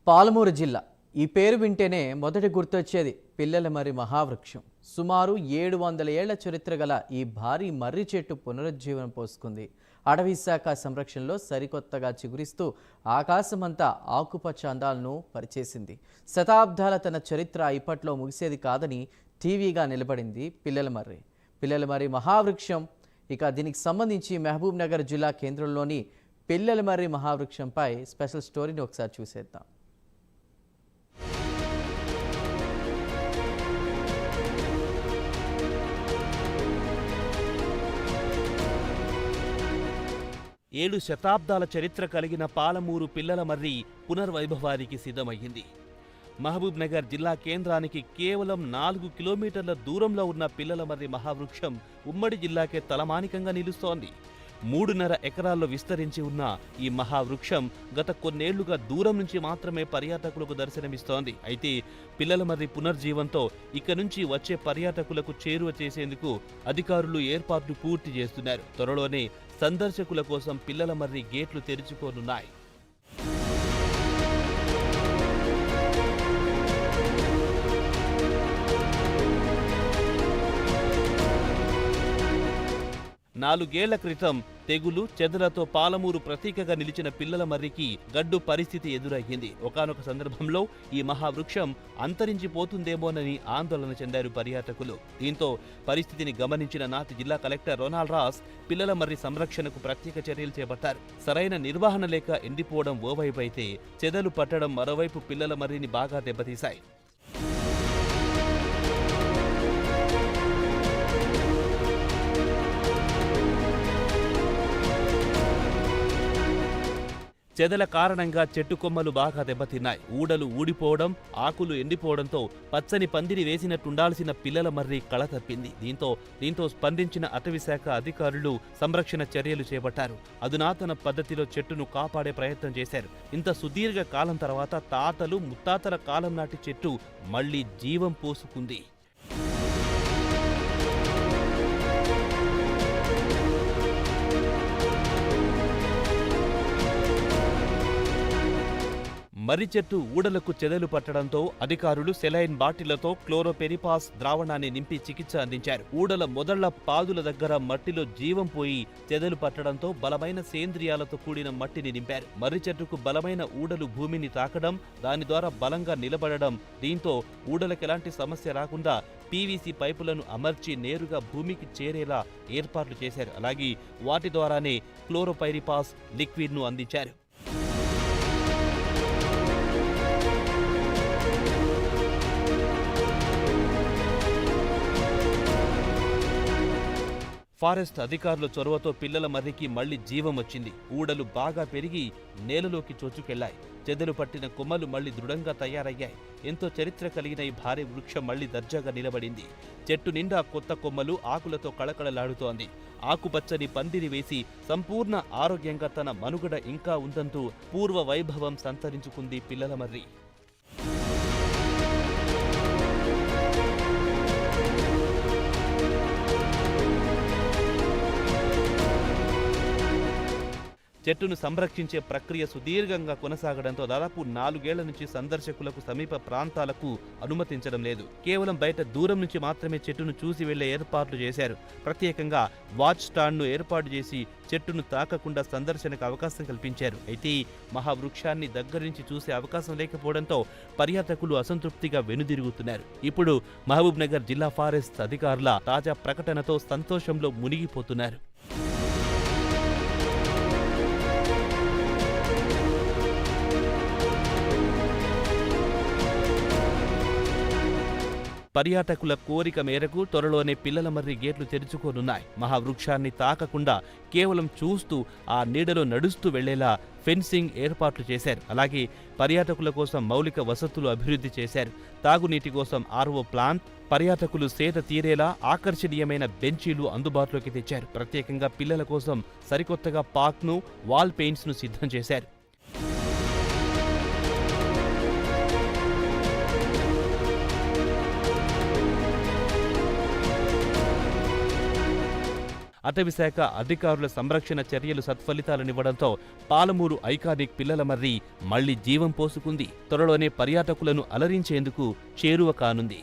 పాలమూరు జిల్లా ఈ పేరు వింటేనే మొదటి గుర్తొచ్చేది పిల్లలమర్రి మహావృక్షం. సుమారు 700 ఏళ్ల చరిత్ర గల ఈ భారీ మర్రి చెట్టు పునరుజ్జీవనం పోసుకుంది. అటవీ శాఖ సంరక్షణలో సరికొత్తగా చిగురిస్తూ ఆకాశమంతా ఆకుపచ్చ అందాలను పరిచేసింది. శతాబ్దాల తన చరిత్ర ఇప్పట్లో ముగిసేది కాదని టీవీగా నిలబడింది పిల్లలమర్రి మహావృక్షం. ఇక దీనికి సంబంధించి మహబూబ్ నగర్ జిల్లా కేంద్రంలోని పిల్లలమర్రి మహావృక్షంపై స్పెషల్ స్టోరీని ఒకసారి చూసేద్దాం. ఏడు శతాబ్దాల చరిత్ర కలిగిన పాలమూరు పిల్లలమర్రి పునర్వైభవానికి సిద్ధమయ్యింది. మహబూబ్ నగర్ జిల్లా కేంద్రానికి కేవలం 4 కిలోమీటర్ల దూరంలో ఉన్న పిల్లలమర్రి మహావృక్షం ఉమ్మడి జిల్లాకే తలమానికంగా నిలుస్తోంది. 3.5 ఎకరాల్లో విస్తరించి ఉన్న ఈ మహావృక్షం గత కొన్నేళ్లుగా దూరం నుంచి మాత్రమే పర్యాటకులకు దర్శనమిస్తోంది. అయితే పిల్లలమర్రి పునర్జీవంతో ఇక నుంచి వచ్చే పర్యాటకులకు చేరువ చేసేందుకు అధికారులు ఏర్పాట్లు పూర్తి చేస్తున్నారు. త్వరలోనే సందర్శకుల కోసం పిల్లలమర్రి గేట్లు తెరుచుకోనున్నాయి. నాలుగేళ్ల క్రితం తెగులు చెదలతో పాలమూరు ప్రతీకగా నిలిచిన పిల్లలమర్రికి గడ్డు పరిస్థితి ఎదురయ్యింది. ఒకానొక సందర్భంలో ఈ మహావృక్షం అంతరించిపోతుందేమోనని ఆందోళన చెందారు పర్యాటకులు. దీంతో పరిస్థితిని గమనించిన నాటి జిల్లా కలెక్టర్ రొనాల్డ్ రాస్ పిల్లలమర్రి సంరక్షణకు ప్రత్యేక చర్యలు చేపట్టారు. సరైన నిర్వహణ లేక ఎండిపోవడం ఓవైపు అయితే చెదలు పట్టడం మరోవైపు పిల్లలమర్రిని బాగా దెబ్బతీశాయి. చెదల కారణంగా చెట్టు కొమ్మలు బాగా దెబ్బతిన్నాయి. ఊడలు ఊడిపోవడం, ఆకులు ఎండిపోవడంతో పచ్చని పందిరి వేసినట్టుండాల్సిన పిల్లలమర్రి కళ తప్పింది. దీంతో స్పందించిన అటవీశాఖ అధికారులు సంరక్షణ చర్యలు చేపట్టారు. అధునాతన పద్ధతిలో చెట్టును కాపాడే ప్రయత్నం చేశారు. ఇంత సుదీర్ఘ కాలం తర్వాత తాతలు ముత్తాతల కాలం నాటి చెట్టు మళ్లీ జీవం పోసుకుంది. మర్రి చెట్టు ఊడలకు చెదలు పట్టడంతో అధికారులు సెలైన్ బాటిళ్లతో క్లోరోపెరిపాస్ ద్రావణాన్ని నింపి చికిత్స అందించారు. ఊడల మొదళ్ల పాదుల దగ్గర మట్టిలో జీవం పోయి చెదలు పట్టడంతో బలమైన సేంద్రియాలతో కూడిన మట్టిని నింపారు. మర్రి చెట్టుకు బలమైన ఊడలు భూమిని తాకడం, దాని ద్వారా బలంగా నిలబడడం, దీంతో ఊడలకెలాంటి సమస్య రాకుండా పీవీసీ పైపులను అమర్చి నేరుగా భూమికి చేరేలా ఏర్పాట్లు చేశారు. అలాగే వాటి ద్వారానే క్లోరోపైరిపాస్ లిక్విడ్ను అందించారు. ఫారెస్ట్ అధికారుల చొరవతో పిల్లలమర్రికి మళ్లీ జీవం వచ్చింది. ఊడలు బాగా పెరిగి నేలలోకి చొచ్చుకెళ్లాయి. చెదలు పట్టిన కొమ్మలు మళ్లీ దృఢంగా తయారయ్యాయి. ఎంతో చరిత్ర కలిగిన ఈ భారీ వృక్షం మళ్లీ దర్జాగా నిలబడింది. చెట్టు నిండా కొత్త కొమ్మలు ఆకులతో కళకళలాడుతోంది. ఆకుపచ్చని పందిరి వేసి సంపూర్ణ ఆరోగ్యంగా తన మనుగడ ఇంకా ఉందంటూ పూర్వ వైభవం సంతరించుకుంది పిల్లలమర్రి. చెట్టును సంరక్షించే ప్రక్రియ సుదీర్ఘంగా కొనసాగడంతో దాదాపు 4 ఏళ్ల నుంచి సందర్శకులకు సమీప ప్రాంతాలకు అనుమతించడం లేదు. కేవలం బయట దూరం నుంచి మాత్రమే చెట్టును చూసి వెళ్లే ఏర్పాట్లు చేశారు. ప్రత్యేకంగా వాచ్ స్టాండ్ను ఏర్పాటు చేసి చెట్టును తాకకుండా సందర్శనకు అవకాశం కల్పించారు. అయితే మహావృక్షాన్ని దగ్గర నుంచి చూసే అవకాశం లేకపోవడంతో పర్యాటకులు అసంతృప్తిగా వెనుదిరుగుతున్నారు. ఇప్పుడు మహబూబ్ నగర్ జిల్లా ఫారెస్ట్ అధికారుల తాజా ప్రకటనతో సంతోషంలో మునిగిపోతున్నారు. పర్యాటకుల కోరిక మేరకు త్వరలోనే పిల్లలమర్రి గేట్లు తెరుచుకోనున్నాయి. మహావృక్షాన్ని తాకకుండా కేవలం చూస్తూ ఆ నీడలో నడుస్తూ వెళ్లేలా ఫెన్సింగ్ ఏర్పాట్లు చేశారు. అలాగే పర్యాటకుల కోసం మౌలిక వసతులు అభివృద్ధి చేశారు. తాగునీటి కోసం ఆర్ఓ ప్లాంట్, పర్యాటకులు సేద తీరేలా ఆకర్షణీయమైన బెంచీలు అందుబాటులోకి తెచ్చారు. ప్రత్యేకంగా పిల్లల కోసం సరికొత్తగా పార్క్ను, వాల్ పెయింట్స్ను సిద్ధం చేశారు. అటవీశాఖ అధికారుల సంరక్షణ చర్యలు సత్ఫలితాలనివ్వడంతో పాలమూరు ఐకానిక్ పిల్లల మర్రి మళ్లీ జీవం పోసుకుంది. త్వరలోనే పర్యాటకులను అలరించేందుకు చేరువ కానుంది.